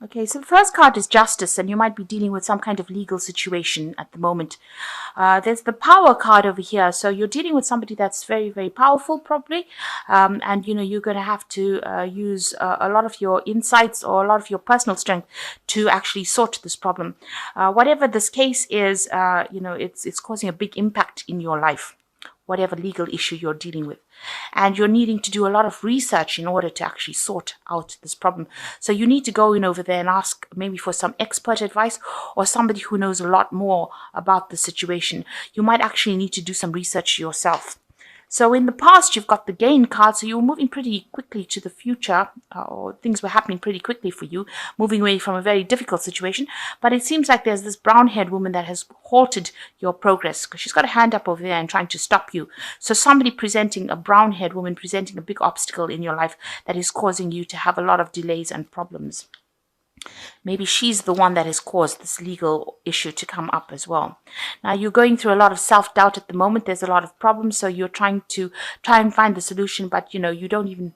Okay, so the first card is justice, and you might be dealing with some kind of legal situation at the moment. There's the power card over here, so you're dealing with somebody that's very, very powerful, probably, and you're going to have to use a lot of your insights or a lot of your personal strength to actually sort this problem. Whatever this case is, it's causing a big impact in your life, whatever legal issue you're dealing with. And you're needing to do a lot of research in order to actually sort out this problem. So you need to go in over there and ask maybe for some expert advice or somebody who knows a lot more about the situation. You might actually need to do some research yourself. So in the past, you've got the gain card, so you were moving pretty quickly to the future, or things were happening pretty quickly for you, moving away from a very difficult situation. But it seems like there's this brown-haired woman that has halted your progress, because she's got a hand up over there and trying to stop you. So somebody presenting, a brown-haired woman presenting a big obstacle in your life that is causing you to have a lot of delays and problems. Maybe she's the one that has caused this legal issue to come up as well. Now, you're going through a lot of self-doubt at the moment. There's a lot of problems, so you're trying and find the solution, but you don't even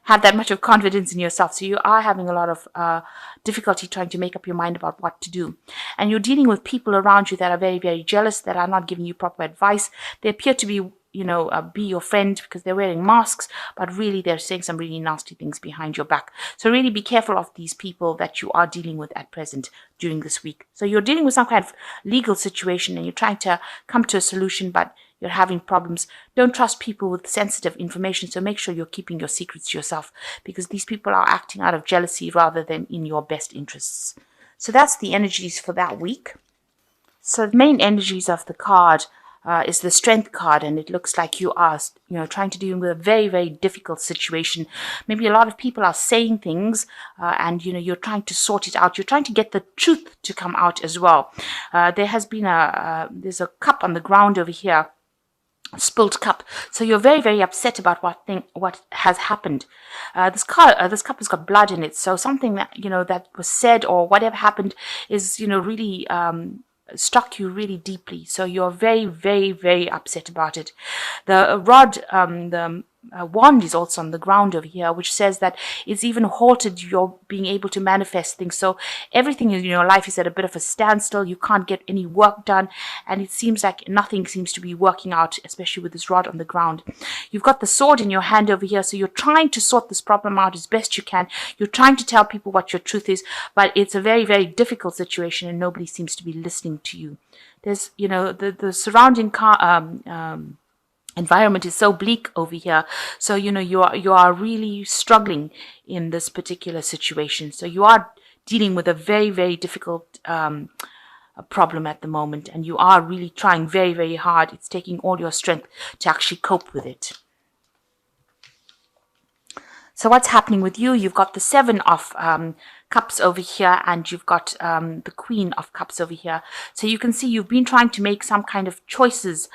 have that much of confidence in yourself. So you are having a lot of difficulty trying to make up your mind about what to do. And you're dealing with people around you that are very, very jealous, that are not giving you proper advice. They appear to be be your friend because they're wearing masks, but really they're saying some really nasty things behind your back. So really be careful of these people that you are dealing with at present during this week. So you're dealing with some kind of legal situation and you're trying to come to a solution, but you're having problems. Don't trust people with sensitive information, so make sure you're keeping your secrets to yourself, because these people are acting out of jealousy rather than in your best interests. So that's the energies for that week. So the main energies of the card is the strength card, and it looks like you are, trying to deal with a very, very difficult situation. Maybe a lot of people are saying things, and you're trying to sort it out. You're trying to get the truth to come out as well. There has been there's a cup on the ground over here, a spilled cup. So you're very, very upset about what has happened. This cup has got blood in it. So something that that was said or whatever happened is really struck you really deeply. So you're very, very, very upset about it. The rod, the wand is also on the ground over here, which says that it's even halted your being able to manifest things. So everything in your life is at a bit of a standstill. You can't get any work done, and it seems like nothing seems to be working out, especially with this rod on the ground. You've got the sword in your hand over here, so you're trying to sort this problem out as best you can. You're trying to tell people what your truth is, but it's a very, very difficult situation, and nobody seems to be listening to you. There's, the surrounding environment is so bleak over here. So, you are really struggling in this particular situation. So you are dealing with a very, very difficult problem at the moment, and you are really trying very, very hard. It's taking all your strength to actually cope with it. So what's happening with you? You've got the Seven of Cups over here, and you've got the Queen of Cups over here. So you can see you've been trying to make some kind of choices,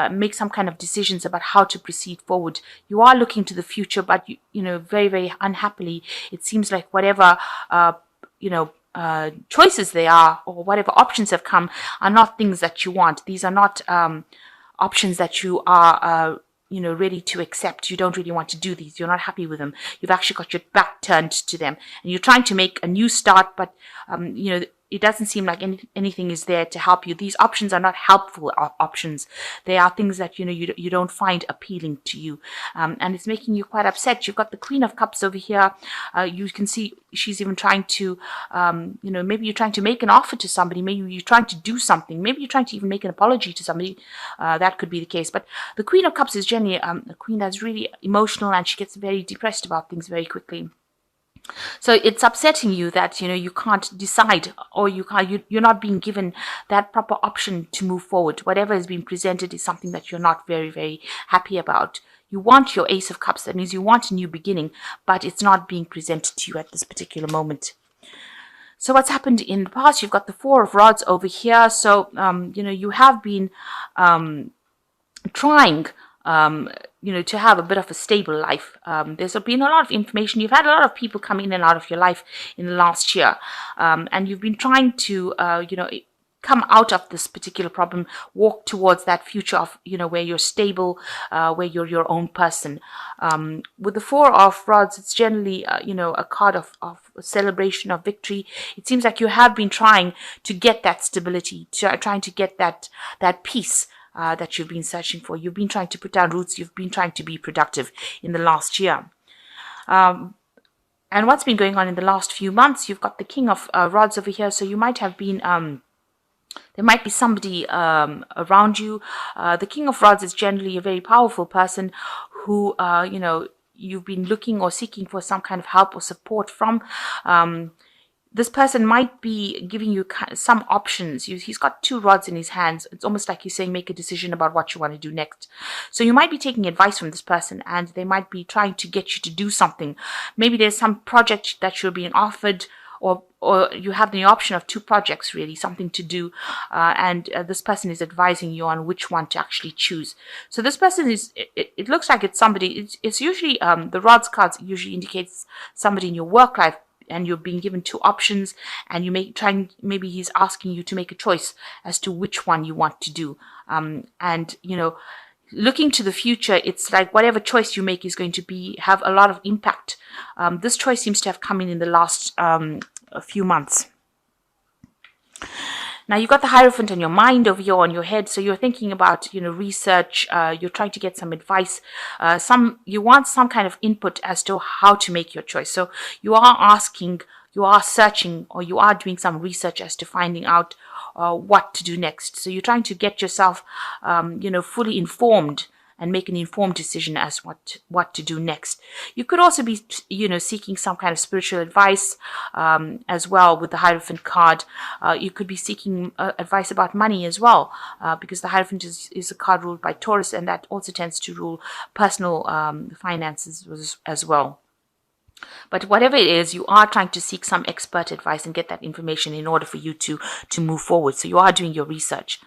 make some kind of decisions about how to proceed forward. You are looking to the future, but very, very unhappily, it seems like whatever choices they are, or whatever options have come, are not things that you want. These are not options that you are ready to accept. You don't really want to do these. You're not happy with them. You've actually got your back turned to them, and you're trying to make a new start, but it doesn't seem like anything is there to help you. These options are not helpful options. They are things that you don't find appealing to you, and it's making you quite upset. You've got the Queen of Cups over here. You can see she's even trying to, maybe you're trying to make an offer to somebody. Maybe you're trying to do something. Maybe you're trying to even make an apology to somebody. That could be the case. But the Queen of Cups is generally a queen that's really emotional, and she gets very depressed about things very quickly. So it's upsetting you that you can't decide, or you're not being given that proper option to move forward. Whatever has been presented is something that you're not very, very happy about. You want your Ace of Cups. That means you want a new beginning, but it's not being presented to you at this particular moment. So what's happened in the past? You've got the Four of Rods over here. So you have been trying to have a bit of a stable life. There's been a lot of information. You've had a lot of people come in and out of your life in the last year. And you've been trying to, come out of this particular problem, walk towards that future of, where you're stable, where you're your own person. With the Four of Rods, it's generally, a card of celebration, of victory. It seems like you have been trying to get that stability, trying to get that peace that you've been searching for. You've been trying to put down roots. You've been trying to be productive in the last year. And what's been going on in the last few months, you've got the King of Rods over here. So you might have been, there might be somebody around you. The King of Rods is generally a very powerful person who, you've been looking or seeking for some kind of help or support from. This person might be giving you some options. He's got two rods in his hands. It's almost like he's saying, make a decision about what you want to do next. So you might be taking advice from this person, and they might be trying to get you to do something. Maybe there's some project that you're being offered, or you have the option of two projects, really, something to do. And this person is advising you on which one to actually choose. So this person it looks like it's somebody, it's usually, the rods cards usually indicates somebody in your work life, and you're being given two options, and maybe he's asking you to make a choice as to which one you want to do. And looking to the future, it's like whatever choice you make is going to have a lot of impact. This choice seems to have come in the last a few months. Now you've got the Hierophant on your mind over here on your head, so you're thinking about research. You're trying to get some advice. You want some kind of input as to how to make your choice. So you are asking, you are searching, or you are doing some research as to finding out what to do next. So you're trying to get yourself, fully informed and make an informed decision as what to do next. You could also be, seeking some kind of spiritual advice as well with the Hierophant card. You could be seeking advice about money as well, because the Hierophant is a card ruled by Taurus, and that also tends to rule personal finances as well. But whatever it is, you are trying to seek some expert advice and get that information in order for you to move forward. So you are doing your research.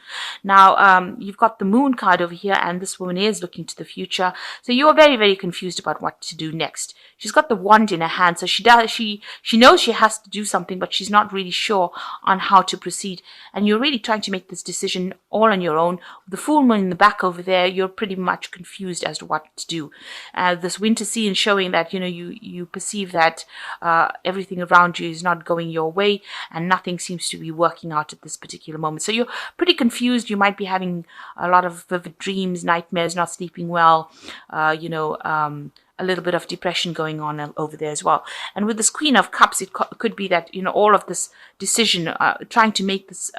Now, you've got the Moon card over here, and this woman is looking to the future. So you are very, very confused about what to do next. She's got the wand in her hand, so she knows she has to do something, but she's not really sure on how to proceed. And you're really trying to make this decision all on your own. The full moon in the back over there, you're pretty much confused as to what to do. This winter scene showing that you perceive that everything around you is not going your way, and nothing seems to be working out at this particular moment. So you're pretty confused. You might be having a lot of vivid dreams, nightmares, not sleeping well, a little bit of depression going on over there as well. And with this Queen of Cups, it could be that all of this decision, trying to make this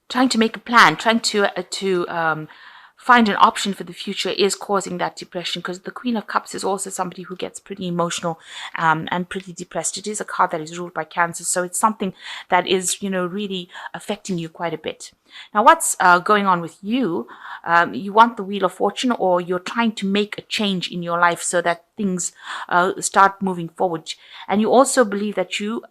trying to make a plan, trying to find an option for the future is causing that depression, because the Queen of Cups is also somebody who gets pretty emotional and pretty depressed. It is a card that is ruled by Cancer, so it's something that is, really affecting you quite a bit. Now, what's going on with you? You want the Wheel of Fortune, or you're trying to make a change in your life so that things start moving forward. And you also believe that you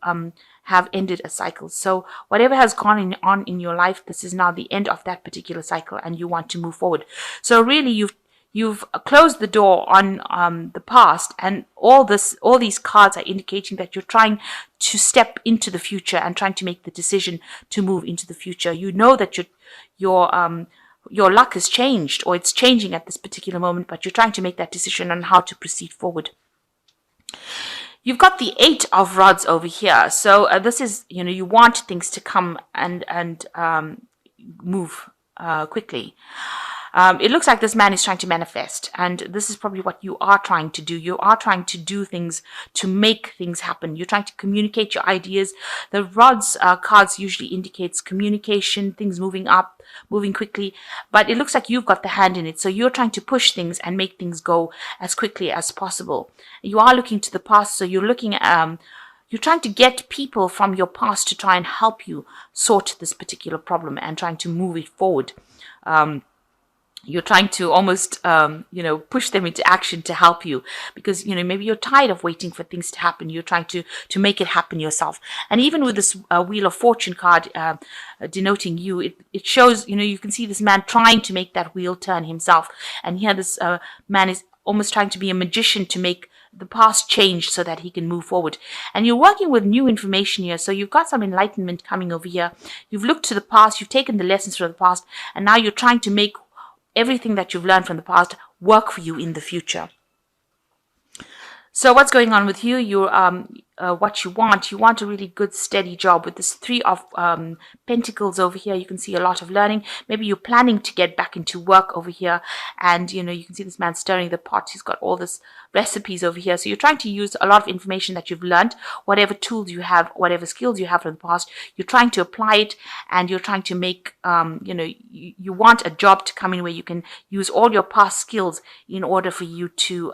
have ended a cycle. So whatever has gone on in your life, this is now the end of that particular cycle, and you want to move forward. So really, you've closed the door on the past, and all these cards are indicating that you're trying to step into the future and trying to make the decision to move into the future. You know that your luck has changed, or it's changing at this particular moment, but you're trying to make that decision on how to proceed forward. You've got the Eight of Rods over here. So this is, you want things to come and move quickly. It looks like this man is trying to manifest, and this is probably what you are trying to do. You are trying to do things to make things happen. You're trying to communicate your ideas. The Rods cards usually indicates communication, things moving up, moving quickly, but it looks like you've got the hand in it. So you're trying to push things and make things go as quickly as possible. You are looking to the past, so you're looking at you're trying to get people from your past to try and help you sort this particular problem and trying to move it forward. You're trying to almost, push them into action to help you, because, maybe you're tired of waiting for things to happen. You're trying to make it happen yourself. And even with this Wheel of Fortune card denoting you, it shows, you can see this man trying to make that wheel turn himself. And here this man is almost trying to be a magician to make the past change so that he can move forward. And you're working with new information here. So you've got some enlightenment coming over here. You've looked to the past, you've taken the lessons from the past, and now you're trying to make everything that you've learned from the past work for you in the future. So what's going on with you? You're what you want a really good steady job. With this 3 of Pentacles over here, you can see a lot of learning. Maybe you're planning to get back into work over here, and you can see this man stirring the pot. He's got all this recipes over here. So you're trying to use a lot of information that you've learned, whatever tools you have, whatever skills you have from the past. You're trying to apply it, and you're trying to make you want a job to come in where you can use all your past skills in order for you to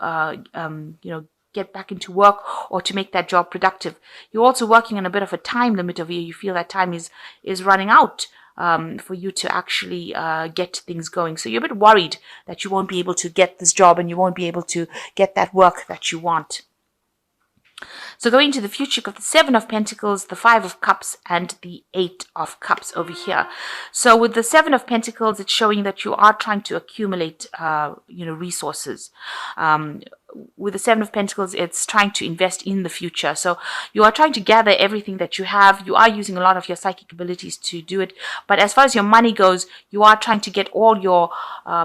get back into work or to make that job productive. You're also working on a bit of a time limit over here. You feel that time is running out for you to actually get things going. So you're a bit worried that you won't be able to get this job and you won't be able to get that work that you want. So going to the future, you've got the 7 of Pentacles, the 5 of Cups, and the 8 of Cups over here. So with the 7 of Pentacles, it's showing that you are trying to accumulate, resources. With the 7 of Pentacles, it's trying to invest in the future. So you are trying to gather everything that you have. You are using a lot of your psychic abilities to do it. But as far as your money goes, you are trying to get all your,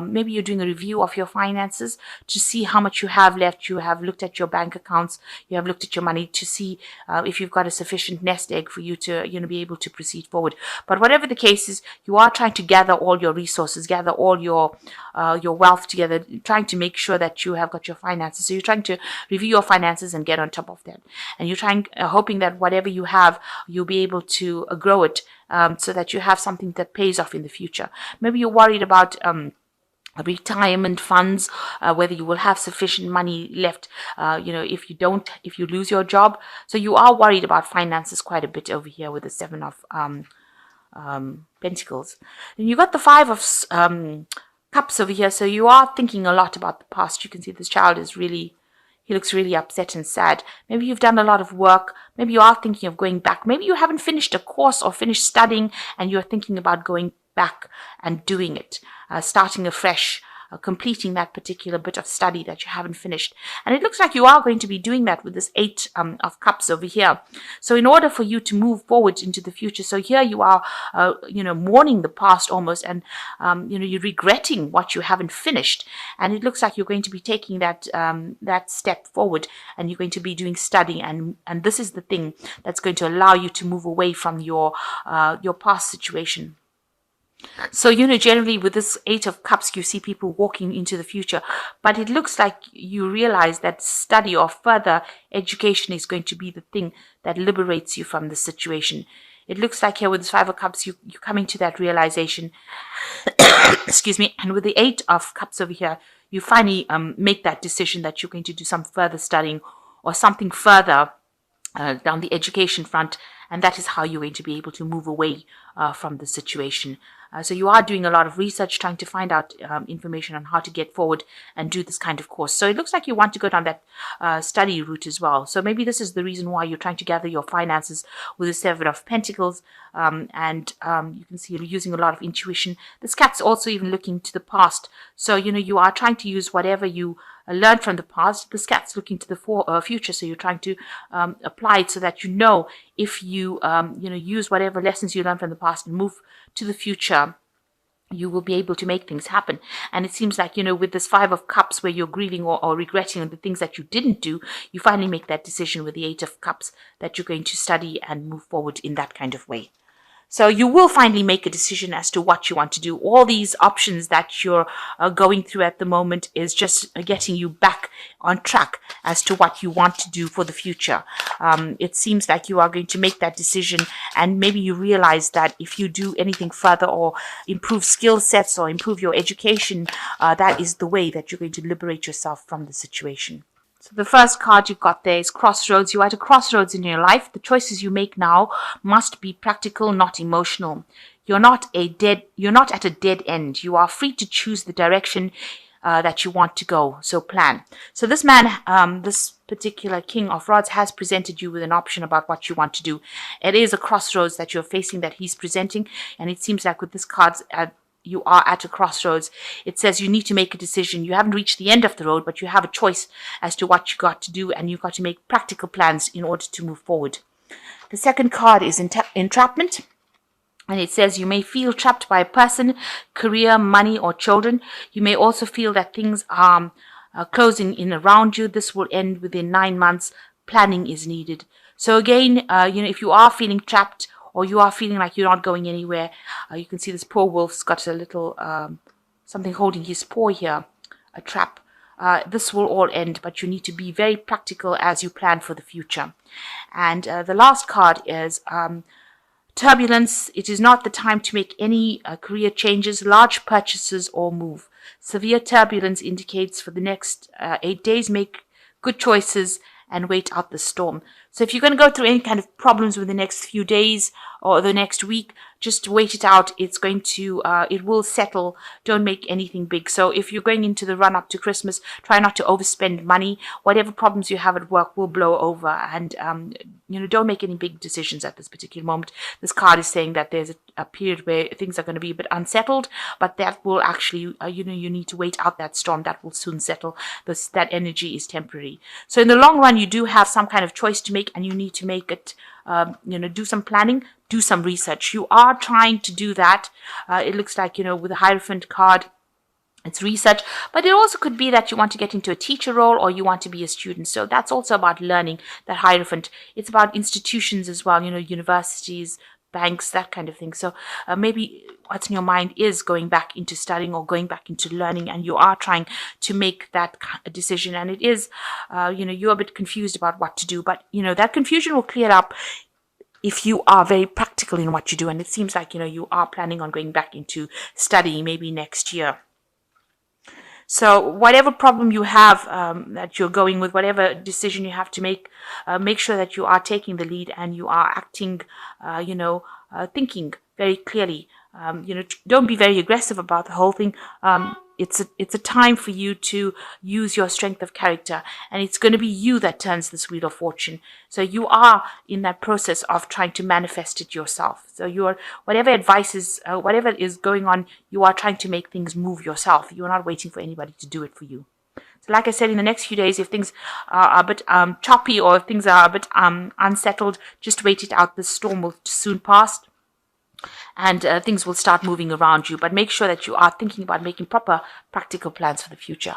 maybe you're doing a review of your finances to see how much you have left. You have looked at your bank accounts. You have looked at your money to see if you've got a sufficient nest egg for you to, be able to proceed forward. But whatever the case is, you are trying to gather all your resources, gather all your wealth together, trying to make sure that you have got your finances. So you're trying to review your finances and get on top of that. And you're trying, hoping that whatever you have, you'll be able to grow it so that you have something that pays off in the future. Maybe you're worried about retirement funds, whether you will have sufficient money left, if you lose your job. So you are worried about finances quite a bit over here with the 7 of Pentacles. And you got the 5 of Cups over here, so you are thinking a lot about the past. You can see this child he looks really upset and sad. Maybe you've done a lot of work. Maybe you are thinking of going back. Maybe you haven't finished a course or finished studying and you're thinking about going back and doing it, starting afresh, completing that particular bit of study that you haven't finished. And it looks like you are going to be doing that with this 8 of Cups over here. So in order for you to move forward into the future, so here you are, mourning the past almost, and, you're regretting what you haven't finished. And it looks like you're going to be taking that step forward, and you're going to be doing studying. And this is the thing that's going to allow you to move away from your past situation. So, generally with this 8 of Cups, you see people walking into the future, but it looks like you realize that study or further education is going to be the thing that liberates you from the situation. It looks like here with this 5 of Cups, you're coming to that realization. Excuse me. And with the 8 of Cups over here, you finally make that decision that you're going to do some further studying or something further down the education front. And that is how you're going to be able to move away from the situation. So you are doing a lot of research, trying to find out information on how to get forward and do this kind of course. So it looks like you want to go down that study route as well. So maybe this is the reason why you're trying to gather your finances with the 7 of Pentacles. And you can see you're using a lot of intuition. This cat's also even looking to the past. So, you are trying to use whatever you learned from the past. This cat's looking to the future. So you're trying to apply it so that if you use whatever lessons you learned from the past and move to the future, you will be able to make things happen. And it seems like, with this 5 of Cups where you're grieving or regretting the things that you didn't do, you finally make that decision with the 8 of Cups that you're going to study and move forward in that kind of way. So you will finally make a decision as to what you want to do. All these options that you're going through at the moment is just getting you back on track as to what you want to do for the future. It seems like you are going to make that decision, and maybe you realize that if you do anything further or improve skill sets or improve your education, that is the way that you're going to liberate yourself from the situation. So the first card you've got there is Crossroads. You're at a crossroads in your life. The choices you make now must be practical, not emotional. You're not at a dead end. You are free to choose the direction that you want to go. So plan. So this man, this particular King of Rods, has presented you with an option about what you want to do. It is a crossroads that you're facing, that he's presenting, and it seems like with this card, you are at a crossroads. It says you need to make a decision. You haven't reached the end of the road, but you have a choice as to what you got to do, and you've got to make practical plans in order to move forward. The second card is entrapment. And it says you may feel trapped by a person, career, money, or children. You may also feel that things are closing in around you. This will end within 9 months. Planning is needed. So again, if you are feeling trapped or you are feeling like you're not going anywhere, you can see this poor wolf's got a little something holding his paw here, a trap. This will all end, but you need to be very practical as you plan for the future. And the last card is turbulence. It is not the time to make any career changes, large purchases, or move. Severe turbulence indicates for the next 8 days, make good choices and wait out the storm. So if you're going to go through any kind of problems with the next few days or the next week, just wait it out. It's going to, it will settle. Don't make anything big. So if you're going into the run up to Christmas, try not to overspend money. Whatever problems you have at work will blow over, and don't make any big decisions at this particular moment. This card is saying that there's a period where things are going to be a bit unsettled, but that will actually, you need to wait out that storm. That will soon settle. That energy is temporary. So in the long run, you do have some kind of choice to make, and you need to make it, do some planning, do some research. You are trying to do that. It looks like, with the Hierophant card, it's research, but it also could be that you want to get into a teacher role or you want to be a student. So that's also about learning, that Hierophant. It's about institutions as well, universities, banks, that kind of thing. So maybe what's in your mind is going back into studying or going back into learning, and you are trying to make that decision. And it is, you're a bit confused about what to do, but, that confusion will clear up if you are very practical in what you do. And it seems like, you are planning on going back into studying maybe next year. So whatever problem you have that you're going with, whatever decision you have to make sure that you are taking the lead and you are acting, thinking very clearly. Don't be very aggressive about the whole thing. It's a time for you to use your strength of character, and it's going to be you that turns this wheel of fortune. So you are in that process of trying to manifest it yourself. So whatever advice is, whatever is going on, you are trying to make things move yourself. You are not waiting for anybody to do it for you. So like I said, in the next few days, if things are a bit choppy or if things are a bit unsettled, just wait it out. The storm will soon pass, and things will start moving around you. But make sure that you are thinking about making proper practical plans for the future.